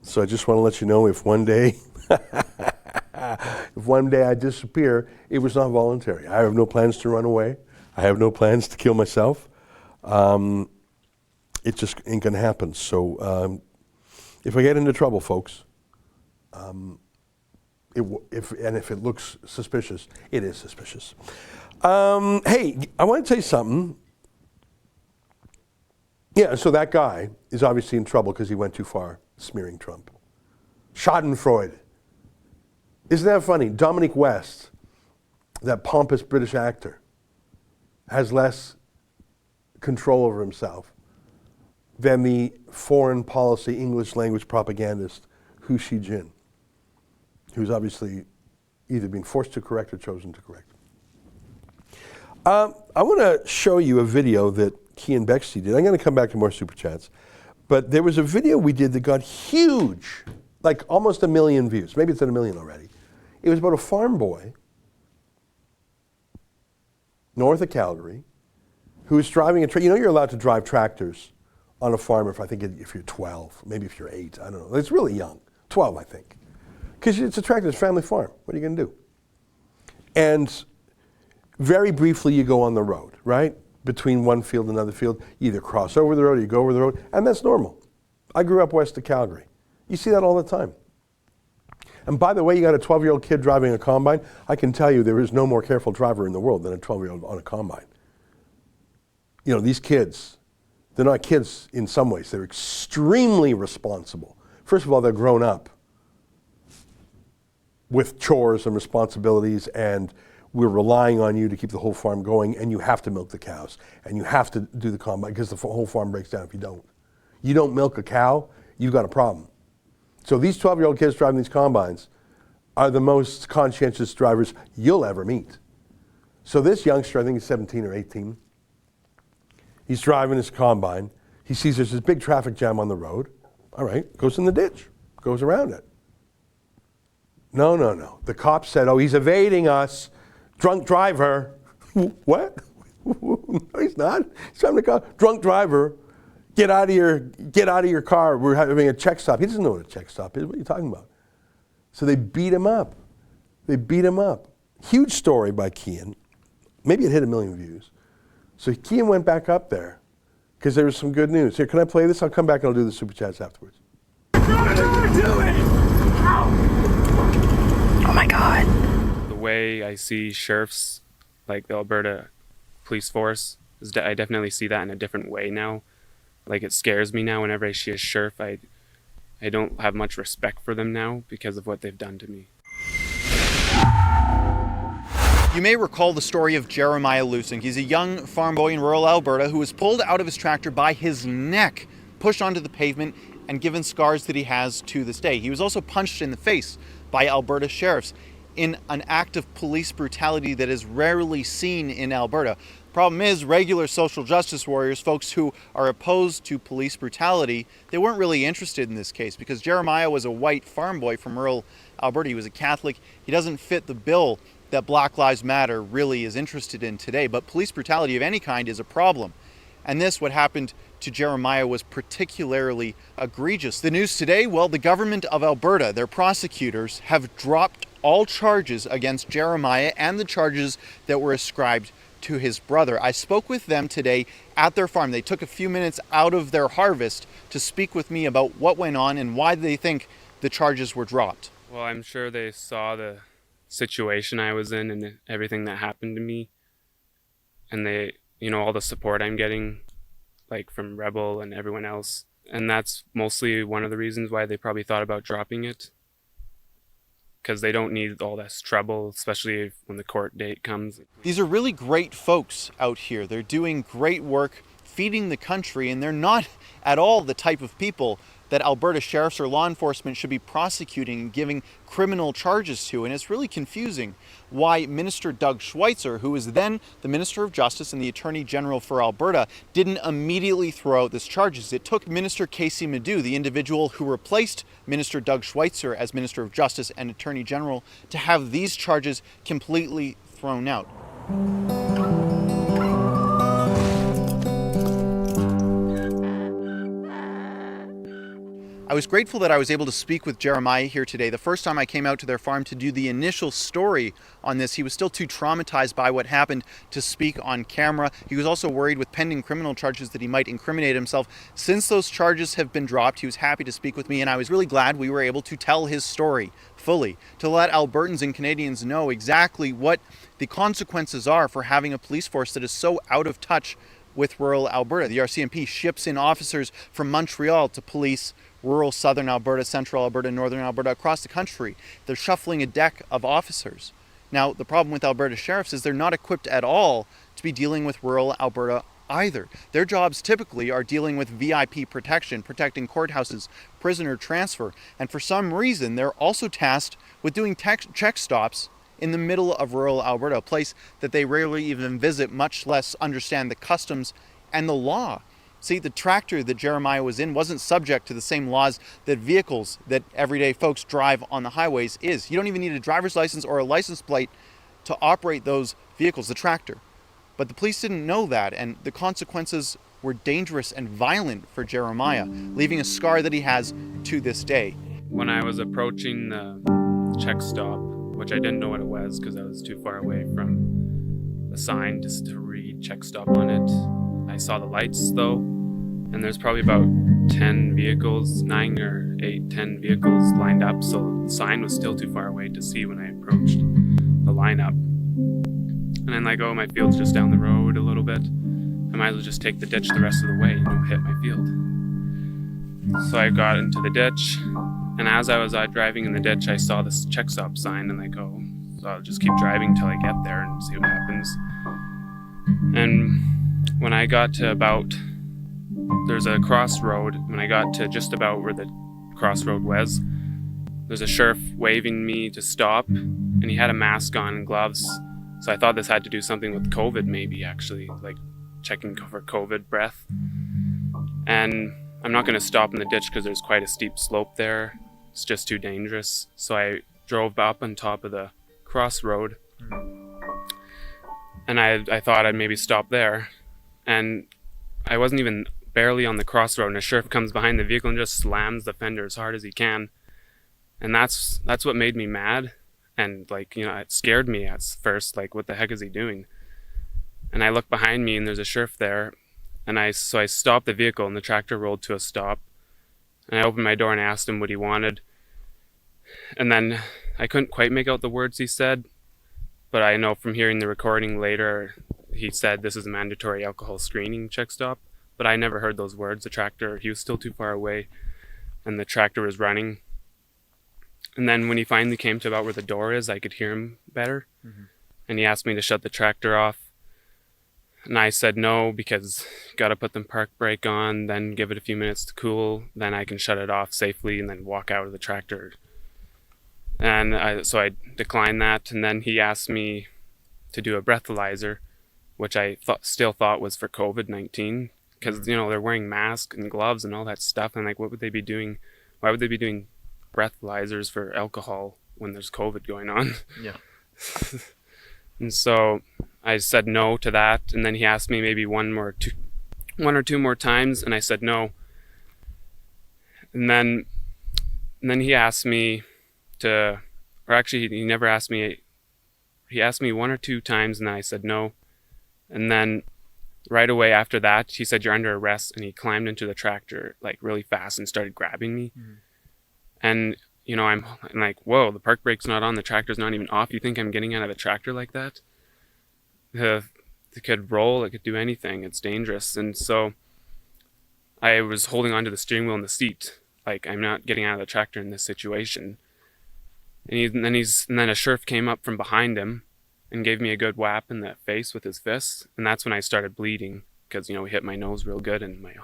So I just want to let you know, if one day If one day I disappear, it was not voluntary. I have no plans to run away. I have no plans to kill myself. It just ain't gonna happen. So if I get into trouble, folks, if it looks suspicious, it is suspicious. Hey, I want to tell you something. Yeah, so that guy is obviously in trouble because he went too far smearing Trump. Schadenfreude. Isn't that funny? Dominic West, that pompous British actor, has less control over himself than the foreign policy English language propagandist Hu Xijin, who's obviously either been forced to correct or chosen to correct. I want to show you a video that Kian Bexley did. I'm going to come back to more Super Chats. But there was a video we did that got huge, like almost 1 million views. Maybe it's at 1 million already. It was about a farm boy north of Calgary who was driving a tractor. You know you're allowed to drive tractors on a farm if you're 12, maybe if you're 8, I don't know. It's really young, 12 I think. Because it's a tractor, it's a family farm. What are you going to do? And very briefly you go on the road, right? Between one field and another field. You either cross over the road or you go over the road, and that's normal. I grew up west of Calgary. You see that all the time. And by the way, you got a 12-year-old kid driving a combine. I can tell you there is no more careful driver in the world than a 12-year-old on a combine. You know, these kids, they're not kids in some ways. They're extremely responsible. First of all, they're grown up with chores and responsibilities, and we're relying on you to keep the whole farm going, and you have to milk the cows, and you have to do the combine because the whole farm breaks down if you don't. You don't milk a cow, you've got a problem. So these 12-year-old kids driving these combines are the most conscientious drivers you'll ever meet. So this youngster, I think he's 17 or 18, he's driving his combine. He sees there's this big traffic jam on the road. All right, goes in the ditch, goes around it. No. The cop said, oh, he's evading us. Drunk driver. What? No, he's not. He's driving a car. Drunk driver. Get out of your car. We're having a check stop. He doesn't know what a check stop is. What are you talking about? So they beat him up. Huge story by Kian. Maybe it hit 1 million views. So Kian went back up there because there was some good news. Here, can I play this? I'll come back and I'll do the Super Chats afterwards. Oh my God. The way I see sheriffs, like the Alberta police force, I definitely see that in a different way now. Like, it scares me now whenever I see a sheriff. I don't have much respect for them now because of what they've done to me. You may recall the story of Jeremiah Lusing. He's a young farm boy in rural Alberta who was pulled out of his tractor by his neck, pushed onto the pavement, and given scars that he has to this day. He was also punched in the face by Alberta sheriffs in an act of police brutality that is rarely seen in Alberta. Problem is, regular social justice warriors, folks who are opposed to police brutality, they weren't really interested in this case because Jeremiah was a white farm boy from rural Alberta. He was a Catholic. He doesn't fit the bill that Black Lives Matter really is interested in today. But police brutality of any kind is a problem. And this, what happened to Jeremiah, was particularly egregious. The news today, well, the government of Alberta, their prosecutors, have dropped all charges against Jeremiah and the charges that were ascribed to his brother. I spoke with them today at their farm. They took a few minutes out of their harvest to speak with me about what went on and why they think the charges were dropped. Well, I'm sure they saw the situation I was in and everything that happened to me. And they, all the support I'm getting, like from Rebel and everyone else. And that's mostly one of the reasons why they probably thought about dropping it. Because they don't need all this trouble, especially when the court date comes. These are really great folks out here. They're doing great work, feeding the country, and they're not at all the type of people that Alberta sheriffs or law enforcement should be prosecuting and giving criminal charges to. And it's really confusing why Minister Doug Schweitzer, who was then the Minister of Justice and the Attorney General for Alberta, didn't immediately throw out these charges. It took Minister Casey Madu, the individual who replaced Minister Doug Schweitzer as Minister of Justice and Attorney General, to have these charges completely thrown out. I was grateful that I was able to speak with Jeremiah here today. The first time I came out to their farm to do the initial story on this, he was still too traumatized by what happened to speak on camera. He was also worried with pending criminal charges that he might incriminate himself. Since those charges have been dropped, he was happy to speak with me, and I was really glad we were able to tell his story fully, to let Albertans and Canadians know exactly what the consequences are for having a police force that is so out of touch with rural Alberta. The RCMP ships in officers from Montreal to police rural southern Alberta, central Alberta, northern Alberta, across the country. They're shuffling a deck of officers. Now, the problem with Alberta sheriffs is they're not equipped at all to be dealing with rural Alberta either. Their jobs typically are dealing with VIP protection, protecting courthouses, prisoner transfer, and for some reason, they're also tasked with doing check stops in the middle of rural Alberta, a place that they rarely even visit, much less understand the customs and the law. See, the tractor that Jeremiah was in wasn't subject to the same laws that vehicles that everyday folks drive on the highways is. You don't even need a driver's license or a license plate to operate those vehicles, the tractor. But the police didn't know that, and the consequences were dangerous and violent for Jeremiah, leaving a scar that he has to this day. When I was approaching the check stop, which I didn't know what it was because I was too far away from the sign just to read check stop on it, I saw the lights though, and there's probably about 10 vehicles, 9 or 8, 10 vehicles lined up, so the sign was still too far away to see when I approached the lineup. And I'm like, oh, my field's just down the road a little bit. I might as well just take the ditch the rest of the way, hit my field. So I got into the ditch, and as I was driving in the ditch, I saw this check stop sign, and I go, so I'll just keep driving till I get there and see what happens. And when I got to there's a crossroad. When I got to just about where the crossroad was, there's a sheriff waving me to stop, and he had a mask on and gloves. So I thought this had to do something with COVID, maybe actually, like checking for COVID breath. And I'm not going to stop in the ditch because there's quite a steep slope there. It's just too dangerous. So I drove up on top of the crossroad, and I thought I'd maybe stop there. And I wasn't even barely on the crossroad, and a sheriff comes behind the vehicle and just slams the fender as hard as he can. And that's what made me mad. And it scared me at first, like, what the heck is he doing? And I look behind me and there's a sheriff there. And I stopped the vehicle and the tractor rolled to a stop. And I opened my door and I asked him what he wanted. And then I couldn't quite make out the words he said, but I know from hearing the recording later, he said this is a mandatory alcohol screening check stop. But I never heard those words. The tractor, he was still too far away and the tractor was running. And then when he finally came to about where the door is, I could hear him better. Mm-hmm. And he asked me to shut the tractor off. And I said no, because you got to put the park brake on, then give it a few minutes to cool, then I can shut it off safely and then walk out of the tractor. And so I declined that. And then he asked me to do a breathalyzer, which I still thought was for COVID-19, because they're wearing masks and gloves and all that stuff. And what would they be doing? Why would they be doing breathalyzers for alcohol when there's COVID going on? Yeah. And so I said no to that, and then he asked me maybe one or two more times, and I said no. And then he asked me to, or actually he never asked me. He asked me 1 or 2 times, and then I said no. And then right away after that, he said, "You're under arrest," and he climbed into the tractor really fast and started grabbing me. Mm-hmm. And I'm like, whoa, the park brake's not on, the tractor's not even off. You think I'm getting out of the tractor like that? It could roll, it could do anything. It's dangerous. And so I was holding onto the steering wheel and the seat. I'm not getting out of the tractor in this situation. And then a sheriff came up from behind him and gave me a good whap in the face with his fist. And that's when I started bleeding because, he hit my nose real good and my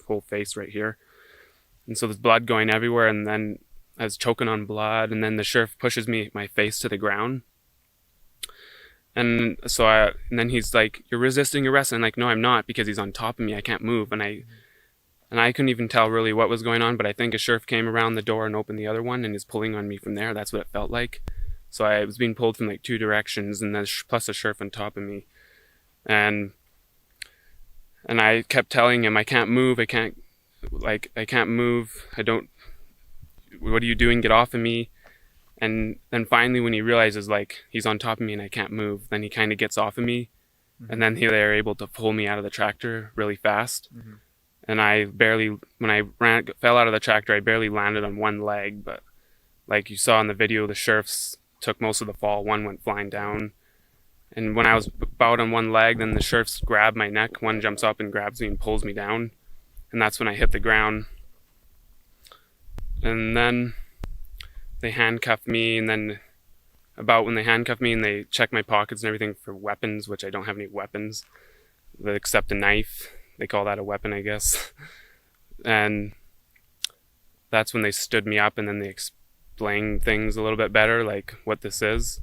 whole face right here. And so there's blood going everywhere, and then I was choking on blood, and then the sheriff pushes my face to the ground. And so and then he's like, "You're resisting arrest." And I'm like, "No, I'm not," because he's on top of me. I can't move. And I couldn't even tell really what was going on, but I think a sheriff came around the door and opened the other one and is pulling on me from there. That's what it felt like. So I was being pulled from 2 directions, and then plus a sheriff on top of me. And I kept telling him, "I can't move, I can't." like, I can't move. What are you doing? Get off of me. And then finally, when he realizes like he's on top of me and I can't move, then he kind of gets off of me. And then they're able to pull me out of the tractor really fast. And when I fell out of the tractor, I barely landed on one leg. But like you saw in the video, the sheriffs took most of the fall. One went flying down. And when I was about on one leg, then the sheriffs grab my neck. One jumps up and grabs me and pulls me down. And that's when I hit the ground. And then they handcuffed me, and then about when they handcuffed me and they checked my pockets and everything for weapons, which I don't have any weapons, except a knife. They call that a weapon, I guess. And that's when they stood me up, and then they explained things a little bit better, like what this is.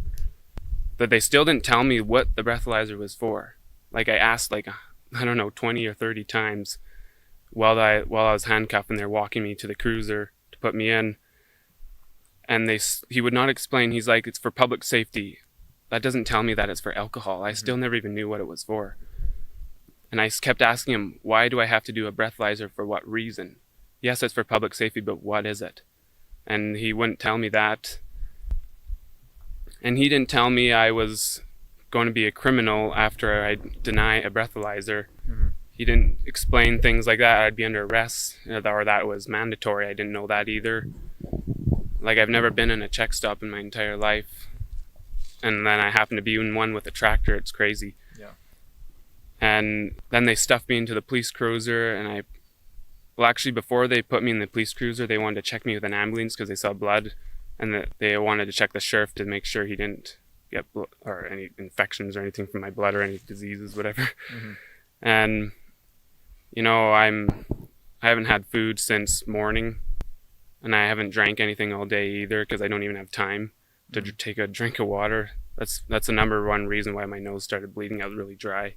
But they still didn't tell me what the breathalyzer was for. Like I asked, like, I don't know, 20 or 30 times while I was handcuffed, and they're walking me to the cruiser to put me in. And he would not explain. He's like, it's for public safety. That doesn't tell me that it's for alcohol. I still never even knew what it was for. And I kept asking him, why do I have to do a breathalyzer? For what reason? Yes, it's for public safety, but what is it? And he wouldn't tell me that. And he didn't tell me I was going to be a criminal after I deny a breathalyzer. He didn't explain things like that. I'd be under arrest, or that was mandatory. I didn't know that either. Like, I've never been in a check stop in my entire life. And then I happen to be in one with a tractor. It's crazy. Yeah. And then they stuffed me into the police cruiser, and actually, before they put me in the police cruiser, they wanted to check me with an ambulance because they saw blood, and they wanted to check the sheriff to make sure he didn't get or any infections or anything from my blood or any diseases, whatever. And, you know, I haven't had food since morning. And I haven't drank anything all day either because I don't even have time to take a drink of water. That's the number one reason why my nose started bleeding. I was really dry.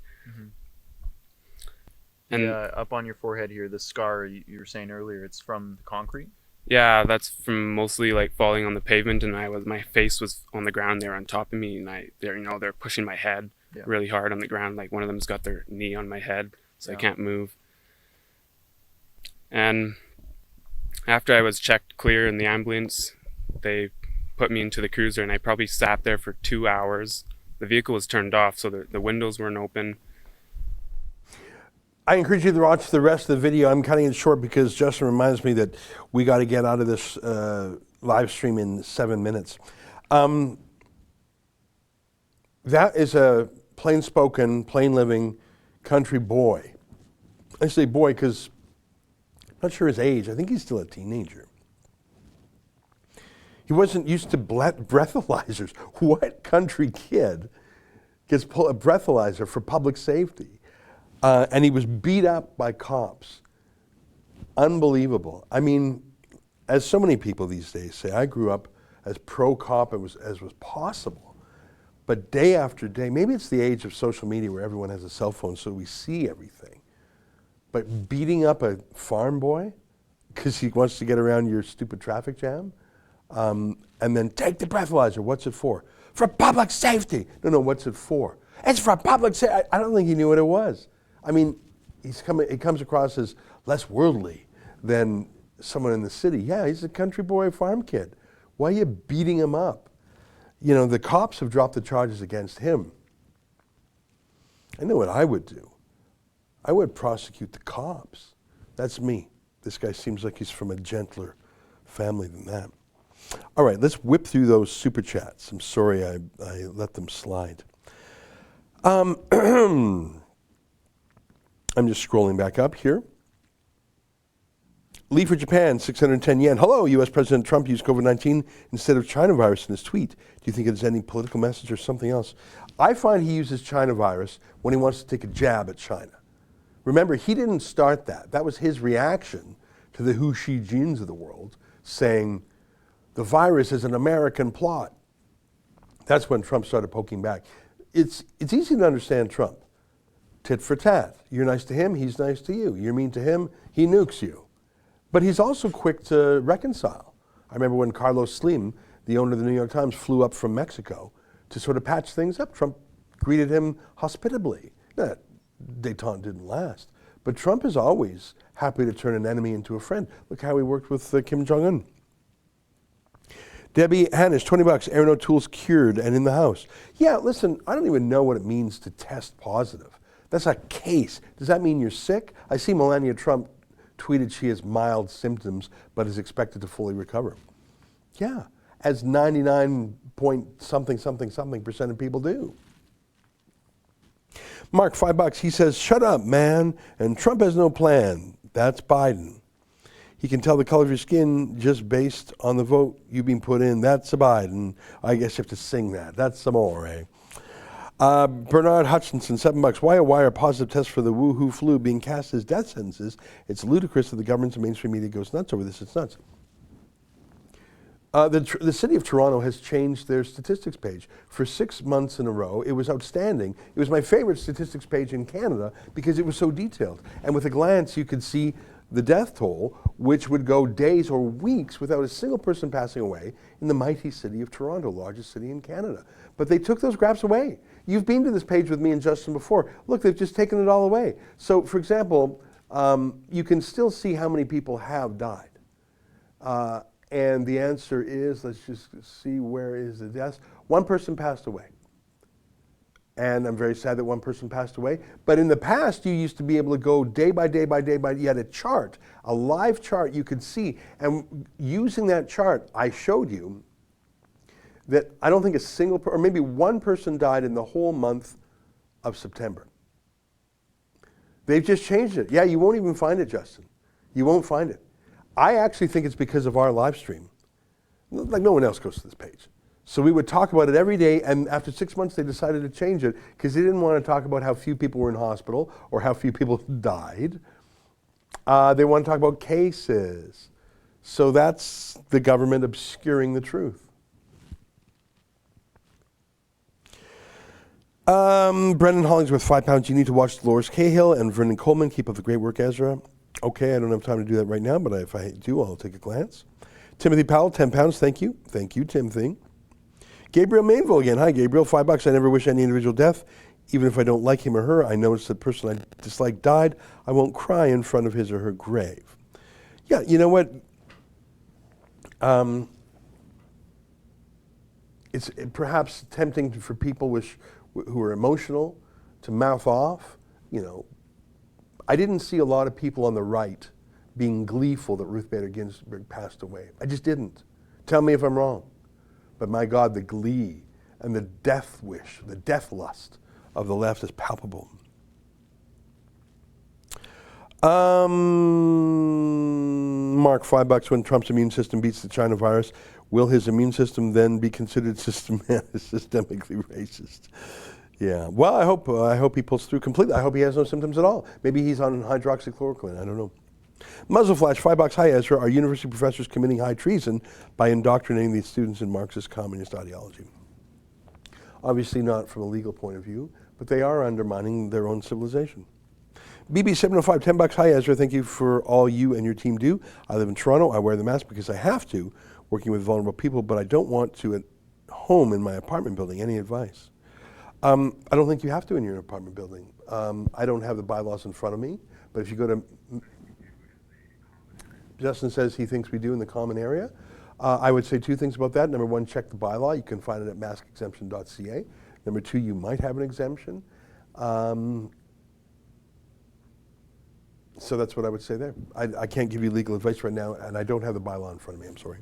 And up on your forehead here, the scar you were saying earlier, it's from the concrete? Yeah, that's from mostly like falling on the pavement, and my face was on the ground. They were on top of me, and they're pushing my head really hard on the ground. Like one of them's got their knee on my head, so I can't move. And after I was checked clear in the ambulance, they put me into the cruiser, and I probably sat there for 2 hours. The vehicle was turned off, so the windows weren't open. I encourage you to watch the rest of the video. I'm cutting it short because Justin reminds me that we got to get out of this live stream in 7 minutes. That is a plain-spoken, plain-living country boy. I say boy because I'm not sure his age. I think he's still a teenager. He wasn't used to breathalyzers. What country kid gets a breathalyzer for public safety? And he was beat up by cops. Unbelievable. I mean, as so many people these days say, I grew up as pro-cop as was possible. But day after day, maybe it's the age of social media where everyone has a cell phone so we see everything. But beating up a farm boy because he wants to get around your stupid traffic jam, and then take the breathalyzer. What's it for? For public safety. No, what's it for? It's for public safety. I don't think he knew what it was. I mean, he comes across as less worldly than someone in the city. Yeah, he's a country boy, farm kid. Why are you beating him up? You know, the cops have dropped the charges against him. I know what I would do. I would prosecute the cops. That's me. This guy seems like he's from a gentler family than that. All right, let's whip through those super chats. I'm sorry I let them slide. I'm just scrolling back up here. Lee for Japan, 610 yen. Hello, U.S. President Trump used COVID-19 instead of China virus in his tweet. Do you think it is any political message or something else? I find he uses China virus when he wants to take a jab at China. Remember, he didn't start that. That was his reaction to the Hu Xijins of the world saying the virus is an American plot. That's when Trump started poking back. It's easy to understand Trump. Tit for tat. You're nice to him, he's nice to you. You're mean to him, he nukes you. But he's also quick to reconcile. I remember when Carlos Slim, the owner of the New York Times, flew up from Mexico to sort of patch things up. Trump greeted him hospitably. That détente didn't last. But Trump is always happy to turn an enemy into a friend. Look how he worked with Kim Jong-un. Debbie Hannish, $20. Aaron O'Toole's cured and in the house. Yeah, listen, I don't even know what it means to test positive. That's a case. Does that mean you're sick? I see Melania Trump tweeted she has mild symptoms but is expected to fully recover. Yeah, as 99 point something percent of people do. Mark, $5. He says, shut up, man, and Trump has no plan. That's Biden. He can tell the color of your skin just based on the vote you've been put in. That's a Biden. I guess you have to sing that. That's some more, eh? Bernard Hutchinson, $7. Why are positive tests for the woohoo flu being cast as death sentences? It's ludicrous that the government and mainstream media goes nuts over this. It's nuts. The city of Toronto has changed their statistics page. For 6 months in a row, it was outstanding. It was my favorite statistics page in Canada because it was so detailed. And with a glance, you could see the death toll, which would go days or weeks without a single person passing away in the mighty city of Toronto, largest city in Canada. But they took those graphs away. You've been to this page with me and Justin before. Look, they've just taken it all away. So, for example, you can still see how many people have died. And the answer is, let's just see, where is the deaths? One person passed away. And I'm very sad that one person passed away. But in the past, you used to be able to go day by day by day by day. You had a chart, a live chart you could see. And using that chart, I showed you that I don't think a single, or maybe one person died in the whole month of September. They've just changed it. Yeah, you won't even find it, Justin. You won't find it. I actually think it's because of our live stream. Like no one else goes to this page. So we would talk about it every day, and after 6 months they decided to change it because they didn't want to talk about how few people were in hospital or how few people died. They want to talk about cases. So that's the government obscuring the truth. Brendan Hollingsworth, £5. You need to watch Dolores Cahill and Vernon Coleman. Keep up the great work, Ezra. Okay, I don't have time to do that right now, but if I do, I'll take a glance. Timothy Powell, £10. Thank you. Thank you, Timothy. Gabriel Mainville again. Hi, Gabriel. $5. I never wish any individual death. Even if I don't like him or her, I notice the person I dislike died. I won't cry in front of his or her grave. Yeah, you know what? It's perhaps tempting for people who are emotional to mouth off. You know, I didn't see a lot of people on the right being gleeful that Ruth Bader Ginsburg passed away. I just didn't. Tell me if I'm wrong. But my God, the glee and the death wish, the death lust of the left is palpable. Mark, $5. When Trump's immune system beats the China virus, will his immune system then be considered systemically racist? Yeah. Well, I hope he pulls through completely. I hope he has no symptoms at all. Maybe he's on hydroxychloroquine. I don't know. Muzzleflash, $5. Hi, Ezra. Are university professors committing high treason by indoctrinating these students in Marxist communist ideology? Obviously not from a legal point of view, but they are undermining their own civilization. BB705, $10. Hi, Ezra. Thank you for all you and your team do. I live in Toronto. I wear the mask because I have to, working with vulnerable people, but I don't want to at home in my apartment building. Any advice? I don't think you have to in your apartment building. I don't have the bylaws in front of me, but if you go to... Justin says he thinks we do in the common area. I would say two things about that. Number one, check the bylaw. You can find it at maskexemption.ca. Number two, you might have an exemption. So that's what I would say there. I can't give you legal advice right now, and I don't have the bylaw in front of me. I'm sorry.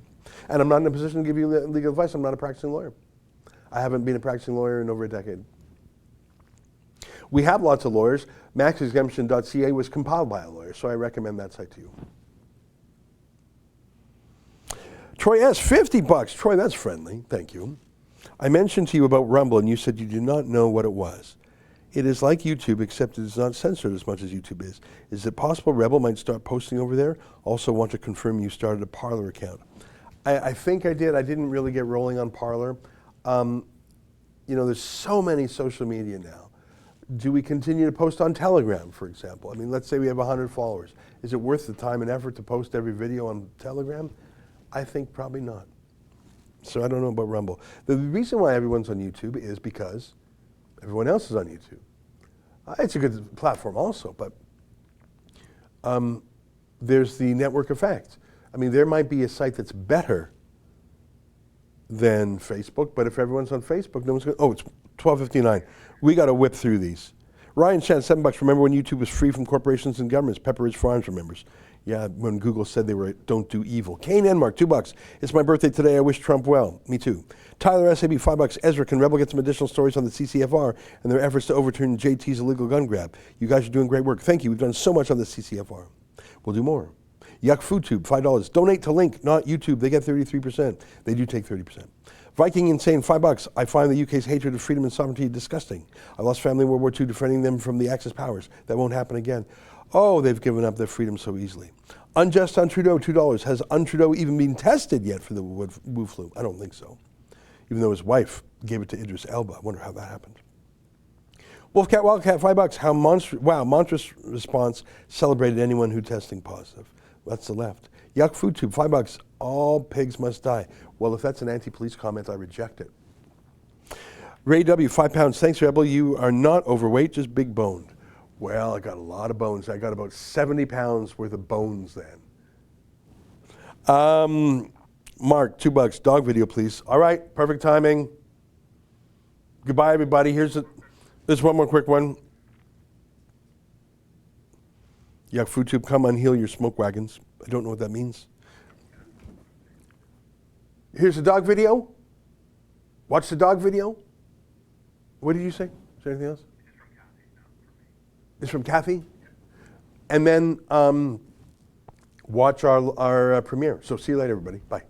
And I'm not in a position to give you legal advice. I'm not a practicing lawyer. I haven't been a practicing lawyer in over a decade. We have lots of lawyers. Maskexemption.ca was compiled by a lawyer, so I recommend that site to you. Troy S., $50. Troy, that's friendly. Thank you. I mentioned to you about Rumble, and you said you did not know what it was. It is like YouTube, except it is not censored as much as YouTube is. Is it possible Rebel might start posting over there? Also want to confirm you started a Parler account. I think I did. I didn't really get rolling on Parler. You know, there's so many social media now. Do we continue to post on Telegram, for example? I mean, let's say we have 100 followers. Is it worth the time and effort to post every video on Telegram? I think probably not. So I don't know about Rumble. The reason why everyone's on YouTube is because everyone else is on YouTube. It's a good platform also, but there's the network effect. I mean, there might be a site that's better than Facebook, but if everyone's on Facebook, no one's going to. Oh, it's 12:59. We got to whip through these. Ryan Chan, $7. Remember when YouTube was free from corporations and governments? Pepper Ridge Farms remembers. Yeah, when Google said they were don't do evil. Kane Enmark, $2. It's my birthday today. I wish Trump well. Me too. Tyler SAB, $5. Ezra, can Rebel get some additional stories on the CCFR and their efforts to overturn JT's illegal gun grab? You guys are doing great work. Thank you. We've done so much on the CCFR. We'll do more. Yuck Food Tube, $5. Donate to Link, not YouTube. They get 33%. They do take 30%. Viking Insane, $5. I find the UK's hatred of freedom and sovereignty disgusting. I lost family in World War II defending them from the Axis powers. That won't happen again. Oh, they've given up their freedom so easily. Unjust on Trudeau, $2. Has Trudeau even been tested yet for the Wu flu? I don't think so. Even though his wife gave it to Idris Elba. I wonder how that happened. Wolfcat Wildcat, $5. How monstrous response celebrated anyone who testing positive. That's the left. Yuck Food Tube, $5. All pigs must die. Well, if that's an anti-police comment, I reject it. Ray W, £5. Thanks, Rebel. You are not overweight, just big boned. Well, I got a lot of bones. I got about 70 pounds worth of bones then. Mark, $2. Dog video, please. All right, perfect timing. Goodbye, everybody. There's one more quick one. Yuck Food Tube, come unheal your smoke wagons. I don't know what that means. Here's the dog video. Watch the dog video. What did you say? Is there anything else? It's from Kathy. And then watch our premiere. So see you later, everybody. Bye.